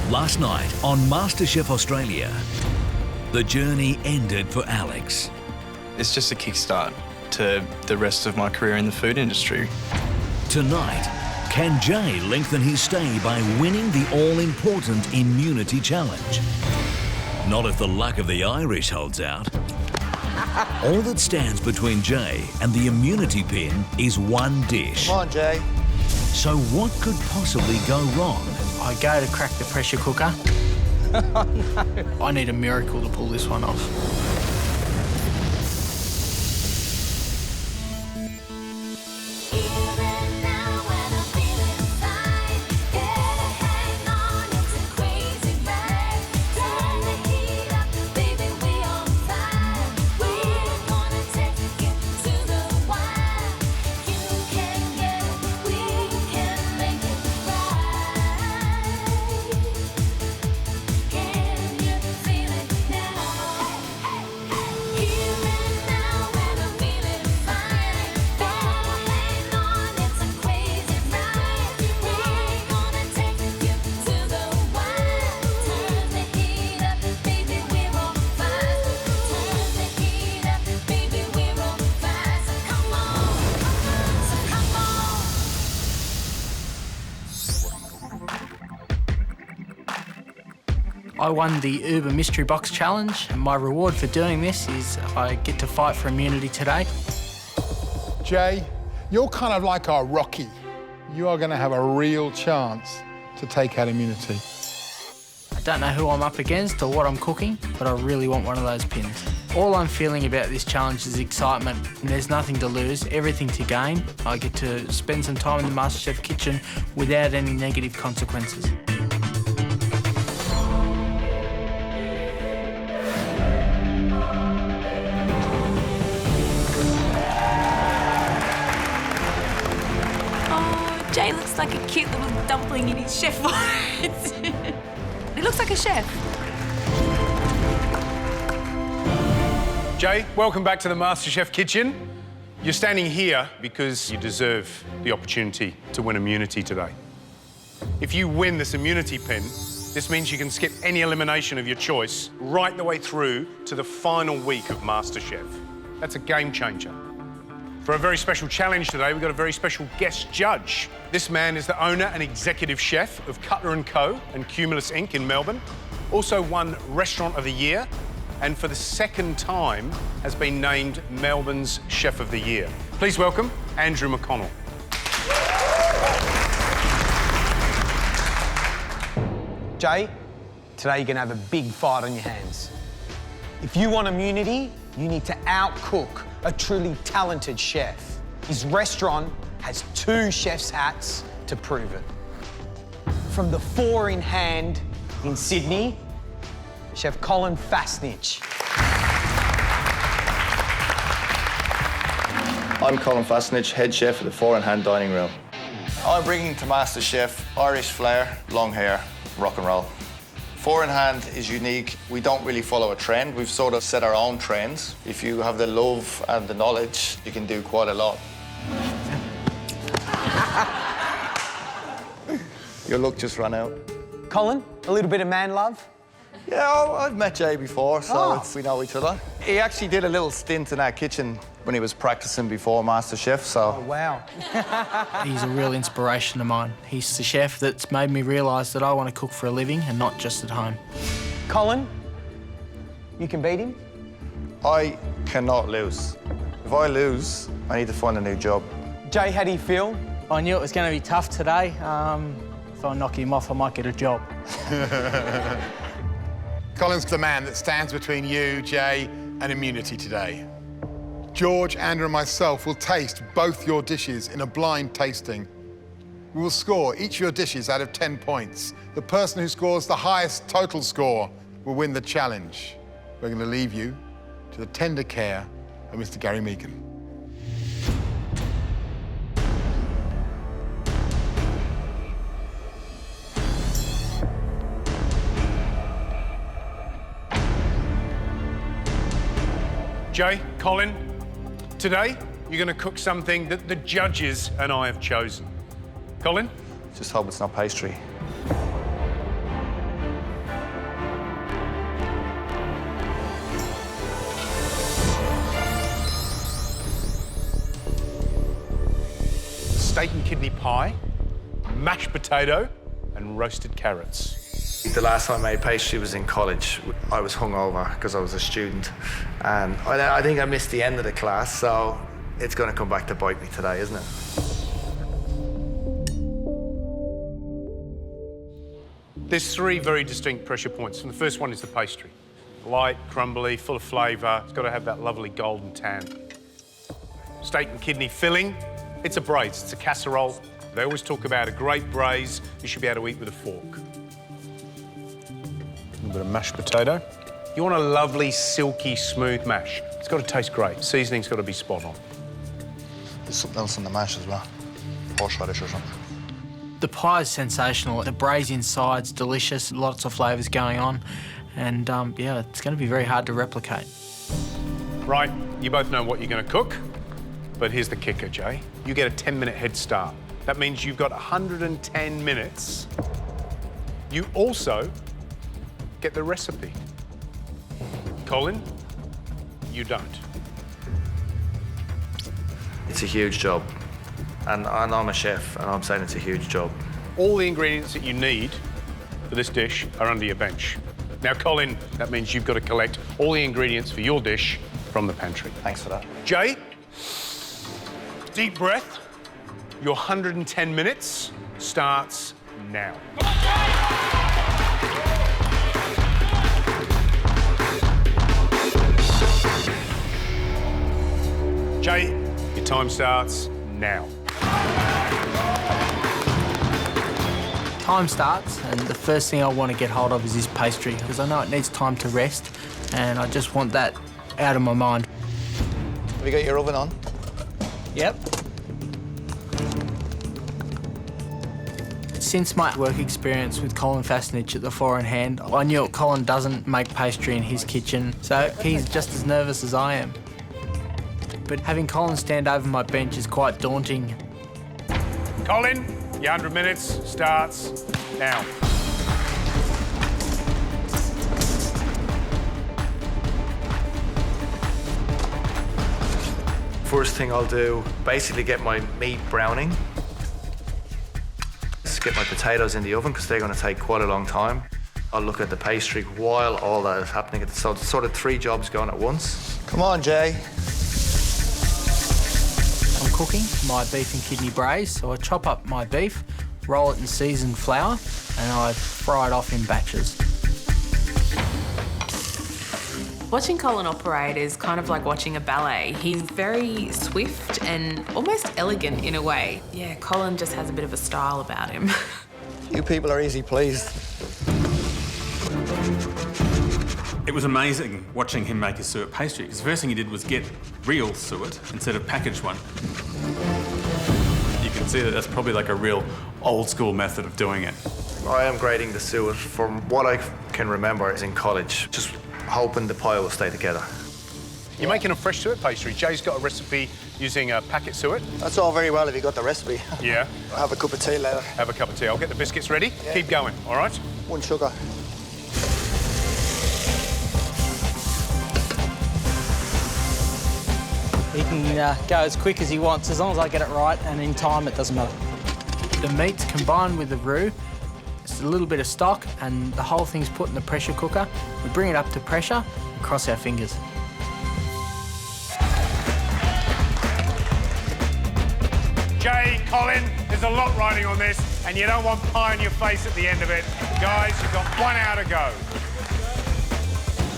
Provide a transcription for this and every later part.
Last night on MasterChef Australia, the journey ended for Alex. It's just a kickstart to the rest of my career in the food industry. Tonight, can Jay lengthen his stay by winning the all-important immunity challenge? Not if the luck of the Irish holds out. All that stands between Jay and the immunity pin is one dish. Come on, Jay. So what could possibly go wrong? I go to crack the pressure cooker. Oh, no. I need a miracle to pull this one off. I won the Uber Mystery Box Challenge, and my reward for doing this is I get to fight for immunity today. Jay, you're kind of like our Rocky. You are going to have a real chance to take out immunity. I don't know who I'm up against or what I'm cooking, but I really want one of those pins. All I'm feeling about this challenge is excitement, and there's nothing to lose, everything to gain. I get to spend some time in the MasterChef kitchen without any negative consequences. Jay looks like a cute little dumpling in his chef voice. He looks like a chef. Jay, welcome back to the MasterChef Kitchen. You're standing here because you deserve the opportunity to win immunity today. If you win this immunity pin, this means you can skip any elimination of your choice right the way through to the final week of MasterChef. That's a game changer. For a very special challenge today, we've got a very special guest judge. This man is the owner and executive chef of Cutler & Co. and Cumulus Inc. in Melbourne. Also won Restaurant of the Year, and for the second time has been named Melbourne's Chef of the Year. Please welcome Andrew McConnell. Jay, today you're going to have a big fight on your hands. If you want immunity, you need to outcook a truly talented chef. His restaurant has 2 chef's hats to prove it. From the 4 in hand in Sydney, Chef Colin Fassnidge. I'm Colin Fassnidge, head chef of the 4 in hand dining room. I'm bringing to MasterChef Irish flair, long hair, rock and roll. 4 in hand is unique. We don't really follow a trend. We've sort of set our own trends. If you have the love and the knowledge, you can do quite a lot. Your look just ran out. Colin, a little bit of man love? Yeah, I've met Jay before, so we know each other. He actually did a little stint in our kitchen when he was practicing before MasterChef, so... Oh, wow. He's a real inspiration of mine. He's the chef that's made me realise that I want to cook for a living and not just at home. Colin, you can beat him? I cannot lose. If I lose, I need to find a new job. Jay, how do you feel? I knew it was going to be tough today. If I knock him off, I might get a job. Colin's the man that stands between you, Jay, and immunity today. George, Andrew, and myself will taste both your dishes in a blind tasting. We will score each of your dishes out of 10 points. The person who scores the highest total score will win the challenge. We're going to leave you to the tender care of Mr. Gary Mehigan. Jay, Colin, today you're going to cook something that the judges and I have chosen. Colin? Just hope it's not pastry. steak and kidney pie, mashed potato, and roasted carrots. The last time I made pastry was in college. I was hungover because I was a student, and I think I missed the end of the class, so it's going to come back to bite me today, isn't it? There's three very distinct pressure points, and the first one is the pastry. Light, crumbly, full of flavour. It's got to have that lovely golden tan. Steak and kidney filling. It's a braise, it's a casserole. They always talk about a great braise you should be able to eat with a fork. A little bit of mashed potato. You want a lovely, silky, smooth mash. It's got to taste great. Seasoning's got to be spot on. There's something else in the mash as well. Horseradish or something. The pie is sensational. The braise inside's delicious, lots of flavours going on, and yeah, it's going to be very hard to replicate. Right, you both know what you're going to cook, but here's the kicker, Jay. You get a 10-minute head start. That means you've got 110 minutes. You also get the recipe. Colin, you don't. It's a huge job, and I'm a chef, and I'm saying it's a huge job. All the ingredients that you need for this dish are under your bench. Now, Colin, that means you've got to collect all the ingredients for your dish from the pantry. Thanks for that. Jay, deep breath. Your 110 minutes starts now. Jay, your time starts now. Time starts, and the first thing I want to get hold of is this pastry, because I know it needs time to rest, and I just want that out of my mind. Have you got your oven on? Yep. Since my work experience with Colin Fassnidge at the Four in Hand, I knew Colin doesn't make pastry in his kitchen, so he's just as nervous as I am. But having Colin stand over my bench is quite daunting. Colin, your 100 minutes starts now. First thing I'll do, basically get my meat browning. Just get my potatoes in the oven because they're going to take quite a long time. I'll look at the pastry while all that is happening. So it's sort of three jobs going at once. Come on, Jay. I'm cooking my beef and kidney braise, so I chop up my beef, roll it in seasoned flour, and I fry it off in batches. Watching Colin operate is kind of like watching a ballet. He's very swift and almost elegant in a way. Yeah, Colin just has a bit of a style about him. You people are easy pleased. It was amazing watching him make his suet pastry, because the first thing he did was get real suet instead of packaged one. You can see that that's probably like a real old school method of doing it. I am grading the suet from what I can remember is in college, just hoping the pie will stay together. You're making a fresh suet pastry. Jay's got a recipe using a packet suet. That's all very well if you got the recipe. Yeah. I'll have a cup of tea later. Have a cup of tea. I'll get the biscuits ready. Yeah. Keep going, all right? 1 sugar. He can go as quick as he wants, as long as I get it right, and in time, it doesn't matter. The meat's combined with the roux, it's a little bit of stock, and the whole thing's put in the pressure cooker. We bring it up to pressure and cross our fingers. Jay, Colin, there's a lot riding on this, and you don't want pie on your face at the end of it. Guys, you've got 1 hour to go.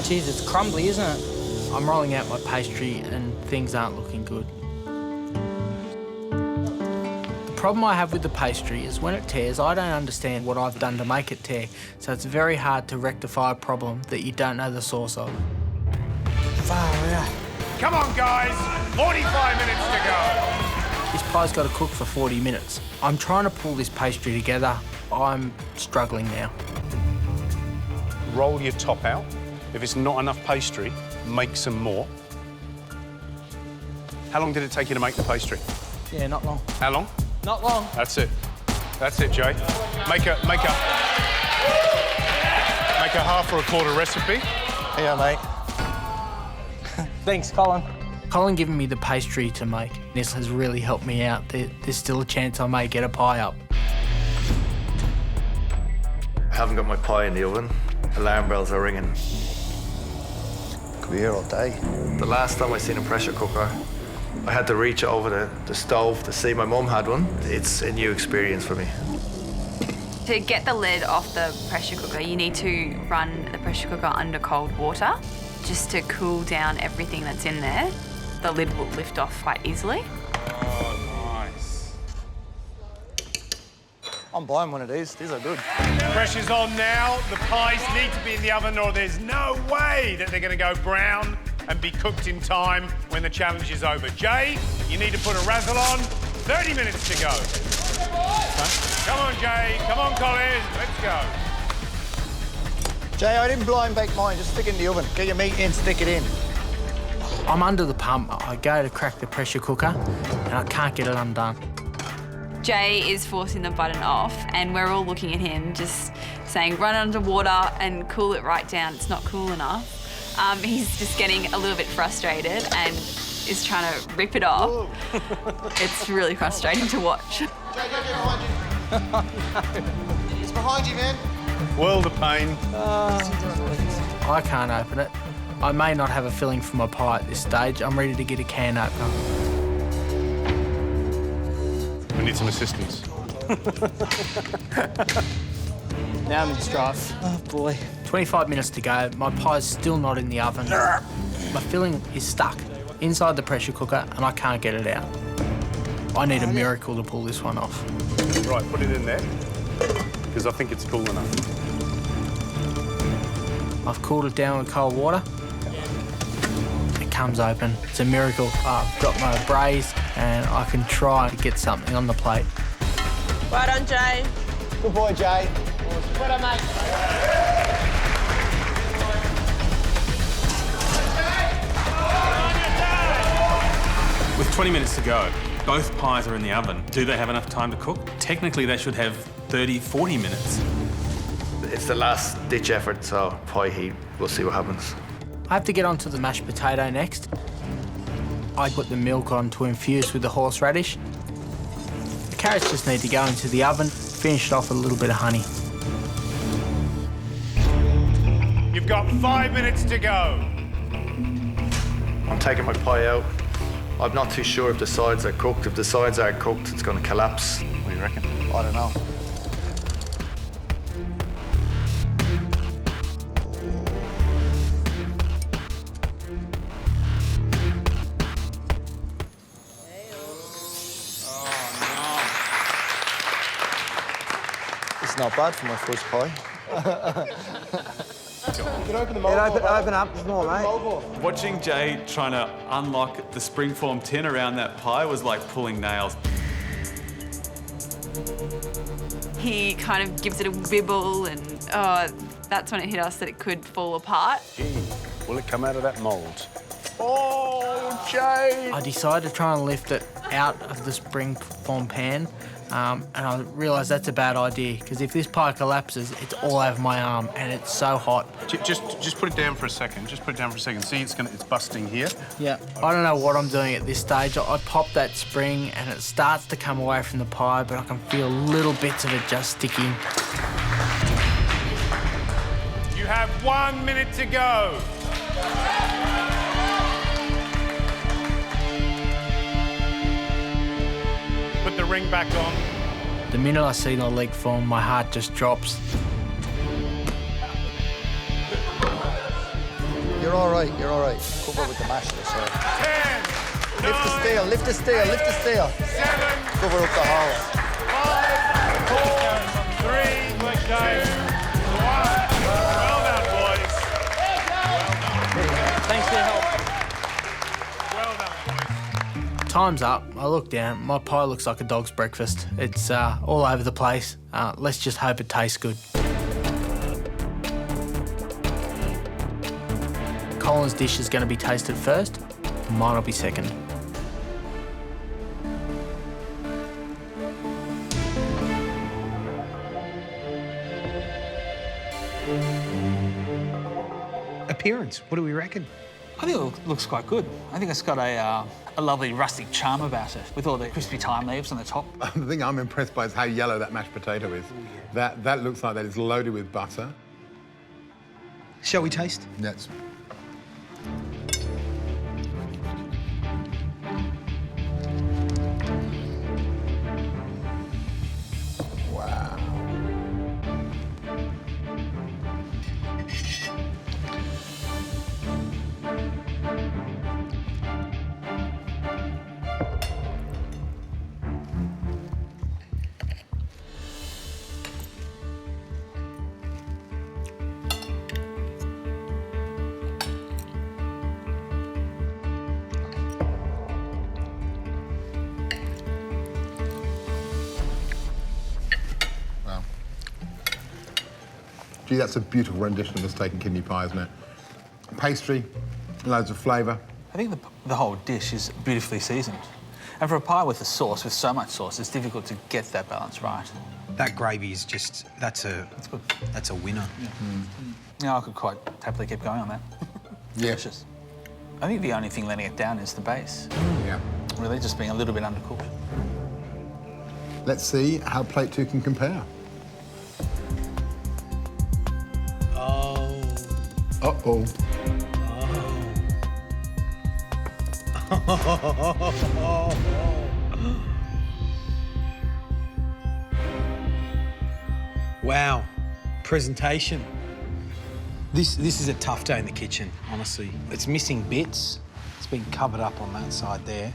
Jeez, it's crumbly, isn't it? I'm rolling out my pastry and things aren't looking good. The problem I have with the pastry is when it tears, I don't understand what I've done to make it tear, so it's very hard to rectify a problem that you don't know the source of. Far out. Come on, guys, 45 minutes to go. This pie's got to cook for 40 minutes. I'm trying to pull this pastry together. I'm struggling now. Roll your top out. If it's not enough pastry, make some more. How long did it take you to make the pastry? Yeah, not long. How long? Not long. That's it. That's it, Jay. Make a half or a quarter recipe. Here, mate. Thanks, Colin. Colin giving me the pastry to make. This has really helped me out. There's still a chance I may get a pie up. I haven't got my pie in the oven. Alarm bells are ringing. Could be here all day. The last time I seen a pressure cooker, I had to reach over the stove to see my mum had one. It's a new experience for me. To get the lid off the pressure cooker, you need to run the pressure cooker under cold water just to cool down everything that's in there. The lid will lift off quite easily. Oh, nice. I'm buying one of these. These are good. Pressure's on now. The pies need to be in the oven or there's no way that they're going to go brown and be cooked in time when the challenge is over. Jay, you need to put a razzle on. 30 minutes to go. Come on, Jay. Come on, Colin. Let's go. Jay, I didn't blind bake mine. Just stick it in the oven. Get your meat in, stick it in. I'm under the pump. I go to crack the pressure cooker and I can't get it undone. Jay is forcing the button off and we're all looking at him just saying run under water and cool it right down. It's not cool enough. He's just getting a little bit frustrated and is trying to rip it off. It's really frustrating to watch. Jay, behind you. It's behind you, man. World of pain. I can't open it. I may not have a filling for my pie at this stage. I'm ready to get a can opener. We need some assistance. Now I'm in strife. Oh, boy. 25 minutes to go. My pie's still not in the oven. My filling is stuck inside the pressure cooker and I can't get it out. I need a miracle to pull this one off. Right, put it in there, because I think it's cool enough. I've cooled it down with cold water. It comes open. It's a miracle. I've got my braise and I can try to get something on the plate. Right on, Jay. Good boy, Jay. Well done, mate. With 20 minutes to go, both pies are in the oven. Do they have enough time to cook? Technically, they should have 30, 40 minutes. It's the last ditch effort, so pie heat. We'll see what happens. I have to get onto the mashed potato next. I put the milk on to infuse with the horseradish. The carrots just need to go into the oven, finish it off with a little bit of honey. You've got 5 minutes to go. I'm taking my pie out. I'm not too sure if the sides are cooked. If the sides aren't cooked, it's going to collapse. What do you reckon? I don't know. It's not bad for my first pie. Open up, there's more, mate. Watching Jay trying to unlock the springform tin around that pie was like pulling nails. He kind of gives it a wibble and that's when it hit us that it could fall apart. Gee, will it come out of that mould? Oh, Jay! I decided to try and lift it out of the springform pan, and I realised that's a bad idea because if this pie collapses, it's all over my arm and it's so hot. Just put it down for a second. Just put it down for a second. See, it's busting here. Yeah. I don't know what I'm doing at this stage. I pop that spring and it starts to come away from the pie, but I can feel little bits of it just sticking. You have 1 minute to go. Put the ring back on. The minute I see the leg form, my heart just drops. You're all right, you're all right. Cover with the masher, so. 10, Lift the steel, lift the steel, lift the steel. 7, Cover up the hole. 5, 4, 3, 2, 1. Well done, boys. Thanks for your help. Well done, boys. Time's up. I look down. My pie looks like a dog's breakfast. It's all over the place. Let's just hope it tastes good. Colin's dish is going to be tasted first. Mine will be second. Appearance, what do we reckon? I think it looks quite good. I think it's got a lovely rustic charm about it, with all the crispy thyme leaves on the top. The thing I'm impressed by is how yellow that mashed potato is. That looks like that is loaded with butter. Shall we taste? Yes. Wow. Gee, that's a beautiful rendition of the steak and kidney pie, isn't it? Pastry, loads of flavour. I think the whole dish is beautifully seasoned. And for a pie with a sauce, with so much sauce, it's difficult to get that balance right. That gravy is just, that's a winner. Yeah. Yeah, I could quite happily keep going on that. Yeah. Delicious. I think the only thing letting it down is the base. Yeah. Really just being a little bit undercooked. Let's see how plate 2 can compare. Oh. Uh-oh. Wow. Presentation. This is a tough day in the kitchen, honestly. It's missing bits. It's been covered up on that side there.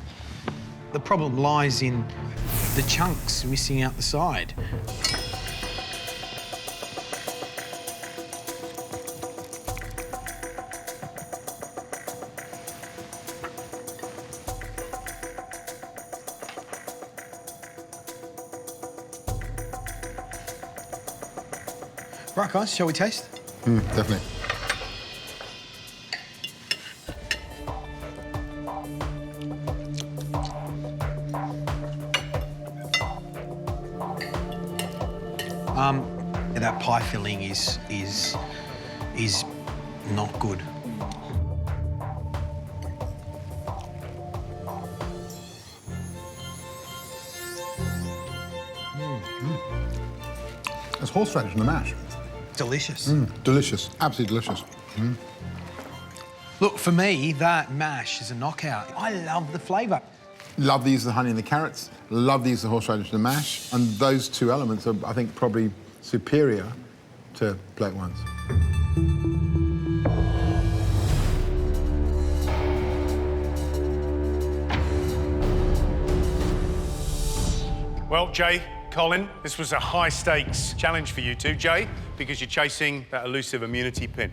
The problem lies in the chunks missing out the side. Right, guys, shall we taste? Definitely. That pie filling is not good. There's horseradish in the mash. Delicious. Delicious, absolutely delicious. Look, for me, that mash is a knockout. I love the flavour. Love the use of the honey and the carrots. Love the use of the horseradish and the mash. And those two elements are, I think, probably superior to plate 1's. Well, Jay, Colin, this was a high-stakes challenge for you two, Jay, because you're chasing that elusive immunity pin.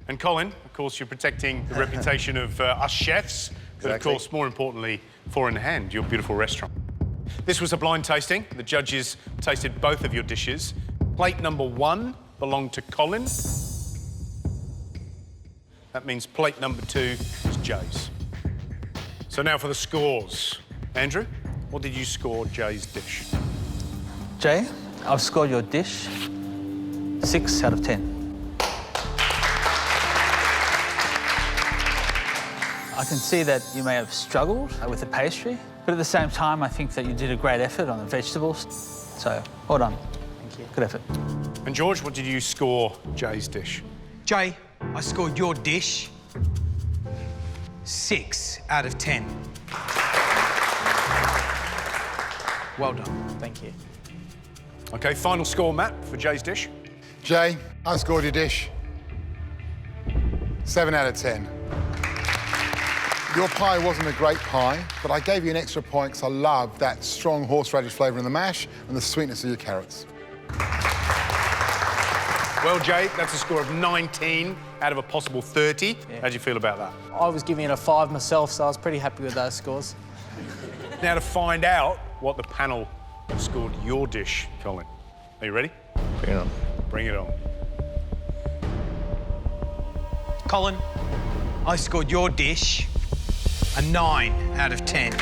And Colin, of course, you're protecting the reputation of us chefs, but of course, more importantly, Four in Hand, your beautiful restaurant. This was a blind tasting. The judges tasted both of your dishes. Plate number 1 belonged to Colin. That means plate number 2 is Jay's. So now for the scores. Andrew, what did you score Jay's dish? Jay, I've scored your dish 6 out of 10. I can see that you may have struggled with the pastry, but at the same time, I think that you did a great effort on the vegetables. So, well done. Thank you. Good effort. And George, what did you score Jay's dish? Jay, I scored your dish 6 out of 10. Well done. Thank you. OK, final score, Matt, for Jay's dish. Jay, I scored your dish 7 out of 10. Your pie wasn't a great pie, but I gave you an extra point because I love that strong horseradish flavour in the mash and the sweetness of your carrots. Well, Jay, that's a score of 19 out of a possible 30. Yeah. How do you feel about that? I was giving it a 5 myself, so I was pretty happy with those scores. Now to find out what the panel scored your dish, Colin. Are you ready? Bring it on. Bring it on. Colin, I scored your dish a 9 out of 10.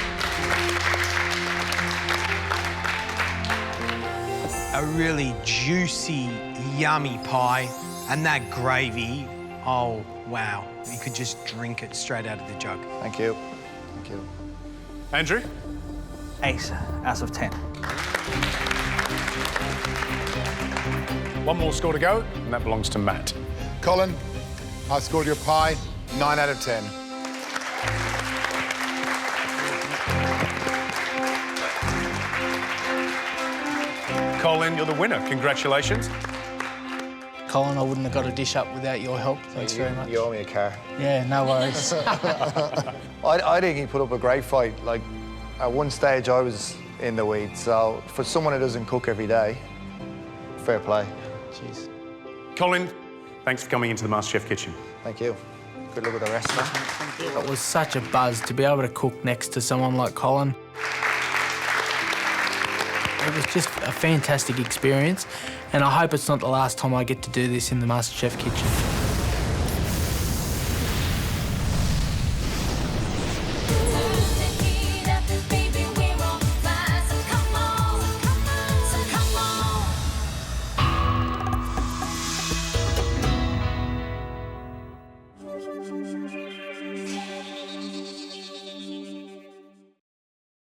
A really juicy, yummy pie, and that gravy, oh, Wow, you could just drink it straight out of the jug. Thank you. Thank you. Andrew? 8 out of 10. One more score to go, and that belongs to Matt. Colin, I scored your pie 9 out of 10. Colin, you're the winner. Congratulations. Colin, I wouldn't have got a dish up without your help. Thanks very much. You owe me a car. Yeah, no worries. I think he put up a great fight. Like, at one stage, I was in the weeds. So for someone who doesn't cook every day, fair play. Cheers. Colin, thanks for coming into the MasterChef Kitchen. Thank you. Good luck with the rest, man. It was such a buzz to be able to cook next to someone like Colin. It was just a fantastic experience, and I hope it's not the last time I get to do this in the MasterChef Kitchen.